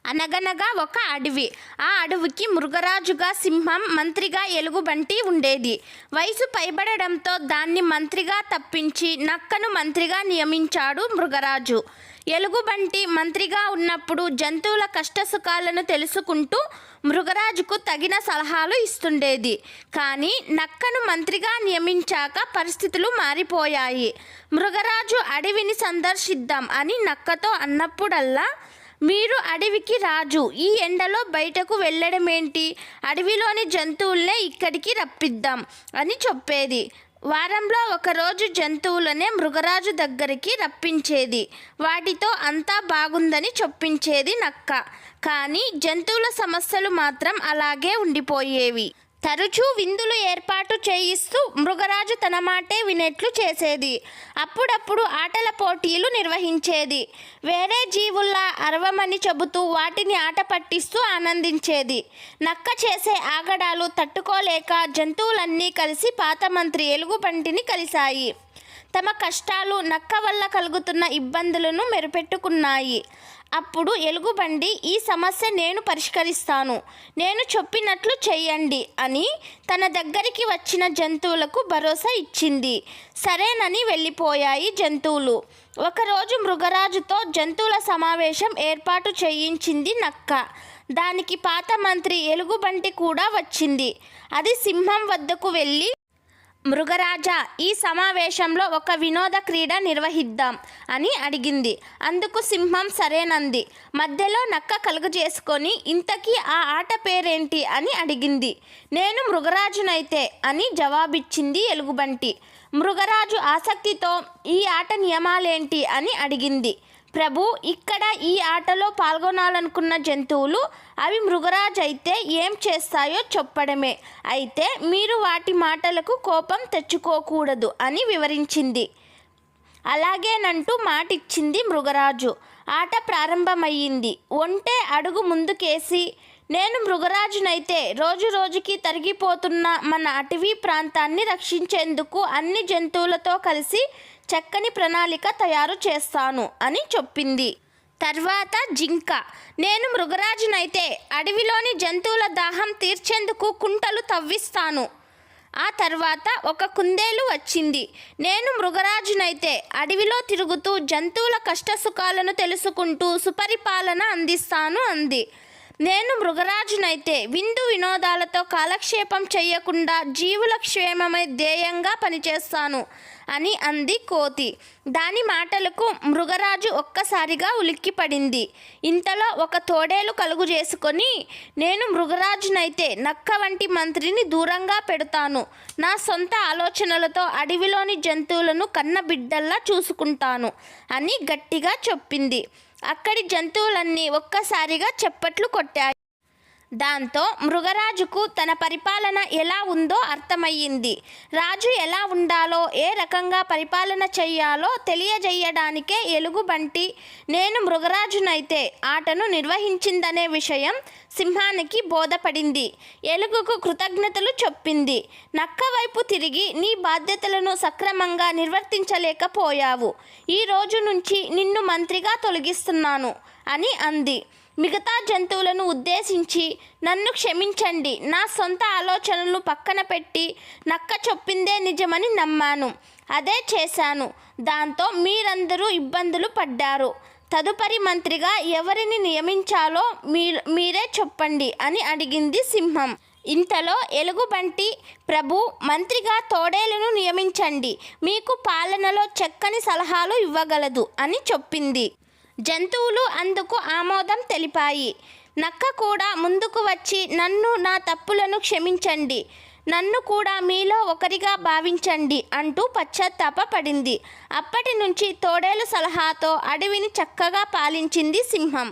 అనగనగా ఒక అడవి. ఆ అడవికి మృగరాజుగా సింహం, మంత్రిగా ఎలుగుబంటి ఉండేది. వయసు పైబడడంతో దాన్ని మంత్రిగా తప్పించి నక్కను మంత్రిగా నియమించాడు మృగరాజు. ఎలుగుబంటి మంత్రిగా ఉన్నప్పుడు జంతువుల కష్టసుఖాలను తెలుసుకుంటూ మృగరాజుకు తగిన సలహాలు ఇస్తుండేది. కానీ నక్కను మంత్రిగా నియమించాక పరిస్థితులు మారిపోయాయి. మృగరాజు అడవిని సందర్శిద్దాం అని నక్కతో అన్నప్పుడల్లా, మీరు అడవికి రాజు, ఈ ఎండలో బయటకు వెళ్ళడమేంటి, అడవిలోని జంతువులనే ఇక్కడికి రప్పిద్దాం అని చెప్పేది. వారంలో ఒకరోజు జంతువులనే మృగరాజు దగ్గరికి రప్పించేది. వాటితో అంతా బాగుందని చెప్పించేది నక్క. కానీ జంతువుల సమస్యలు మాత్రం అలాగే ఉండిపోయేవి. తరచూ విందులు ఏర్పాటు చేయిస్తూ మృగరాజు తన మాటే వినేట్లు చేసేది. అప్పుడప్పుడు ఆటల పోటీలు నిర్వహించేది. వేరే జీవుల్లా అరవమని చెబుతూ వాటిని ఆట పట్టిస్తూ ఆనందించేది. నక్క చేసే ఆగడాలు తట్టుకోలేక జంతువులన్నీ కలిసి పాత మంత్రి ఎలుగుబంటిని కలిశాయి. తమ కష్టాలు, నక్క వల్ల కలుగుతున్న ఇబ్బందులను మెరుపెట్టుకున్నాయి. అప్పుడు ఎలుగుబంటి, ఈ సమస్య నేను పరిష్కరిస్తాను, నేను చెప్పినట్లు చెయ్యండి అని తన దగ్గరికి వచ్చిన జంతువులకు భరోసా ఇచ్చింది. సరేనని వెళ్ళిపోయాయి జంతువులు. ఒకరోజు మృగరాజుతో జంతువుల సమావేశం ఏర్పాటు చేయించింది నక్క. దానికి పాత మంత్రి ఎలుగుబంటి కూడా వచ్చింది. అది సింహం వద్దకు వెళ్ళి, మృగరాజా, ఈ సమావేశంలో ఒక వినోద క్రీడ నిర్వహిద్దాం అని అడిగింది. అందుకు సింహం సరేనంది. మధ్యలో నక్క కలుగజేసుకొని, ఇంతకీ ఆ ఆట పేరేంటి అని అడిగింది. నేను మృగరాజునైతే అని జవాబిచ్చింది ఎలుగుబంటి. మృగరాజు ఆసక్తితో, ఈ ఆట నియమాలేంటి అని అడిగింది. ప్రభు, ఇక్కడ ఈ ఆటలో పాల్గొనాలనుకున్న జంతువులు అవి మృగరాజు అయితే ఏం చేస్తాయో చెప్పడమే. అయితే మీరు వాటి మాటలకు కోపం తెచ్చుకోకూడదు అని వివరించింది. అలాగేనంటూ మాటిచ్చింది మృగరాజు. ఆట ప్రారంభమయ్యింది. ఒంటె అడుగు ముందుకేసి, నేను మృగరాజునైతే రోజు రోజుకి తరిగిపోతున్న మన అటవీ ప్రాంతాన్ని రక్షించేందుకు అన్ని జంతువులతో కలిసి చక్కని ప్రణాళిక తయారు చేస్తాను అని చెప్పింది. తర్వాత జింక, నేను మృగరాజునైతే అడవిలోని జంతువుల దాహం తీర్చేందుకు కుంటలు తవ్విస్తాను. ఆ తర్వాత ఒక కుందేలు వచ్చింది. నేను మృగరాజునైతే అడవిలో తిరుగుతూ జంతువుల కష్టసుఖాలను తెలుసుకుంటూ సుపరిపాలన అందిస్తాను అంది. నేను మృగరాజునైతే విందు వినోదాలతో కాలక్షేపం చేయకుండా జీవుల క్షేమమే ధ్యేయంగా పనిచేస్తాను అని అంది కోతి. దాని మాటలకు మృగరాజు ఒక్కసారిగా ఉలిక్కిపడింది. ఇంతలో ఒక తోడేలు కలుగు చేసుకొని, నేను మృగరాజునైతే నక్క వంటి మంత్రిని దూరంగా పెడతాను, నా సొంత ఆలోచనలతో అడవిలోని జంతువులను కన్న బిడ్డల్లా చూసుకుంటాను అని గట్టిగా చెప్పింది. అక్కడి జంతువులన్నీ ఒక్కసారిగా చప్పట్లు కొట్టాయి. దాంతో మృగరాజుకు తన పరిపాలన ఎలా ఉందో అర్థమయ్యింది. రాజు ఎలా ఉండాలో, ఏ రకంగా పరిపాలన చెయ్యాలో తెలియజేయడానికే ఎలుగుబంటి నేను మృగరాజునైతే ఆటను నిర్వహించిందనే విషయం సింహానికి బోధపడింది. ఎలుగుకు కృతజ్ఞతలు చెప్పింది. నక్క వైపు తిరిగి, నీ బాధ్యతలను సక్రమంగా నిర్వర్తించలేకపోయావు, ఈ రోజు నుంచి నిన్ను మంత్రిగా తొలగిస్తున్నాను అని అంది. మిగతా జంతువులను ఉద్దేశించి, నన్ను క్షమించండి, నా సొంత ఆలోచనలు పక్కన పెట్టి నక్క చెప్పిందే నిజమని నమ్మాను, అదే చేశాను. దాంతో మీరందరూ ఇబ్బందులు పడ్డారు. తదుపరి మంత్రిగా ఎవరిని నియమించాలో మీరే చెప్పండి అని అడిగింది సింహం. ఇంతలో ఎలుగుబంటి, ప్రభు, మంత్రిగా తోడేలును నియమించండి, మీకు పాలనలో చక్కని సలహాలు ఇవ్వగలదు అని చెప్పింది. జంతువులు అందుకు ఆమోదం తెలిపాయి. నక్క కూడా ముందుకు వచ్చి, నన్ను, నా తప్పులను క్షమించండి, నన్ను కూడా మీలో ఒకరిగా భావించండి అంటూ పశ్చాత్తాపపడింది. అప్పటి నుంచి తోడేలు సలహాతో అడవిని చక్కగా పాలించింది సింహం.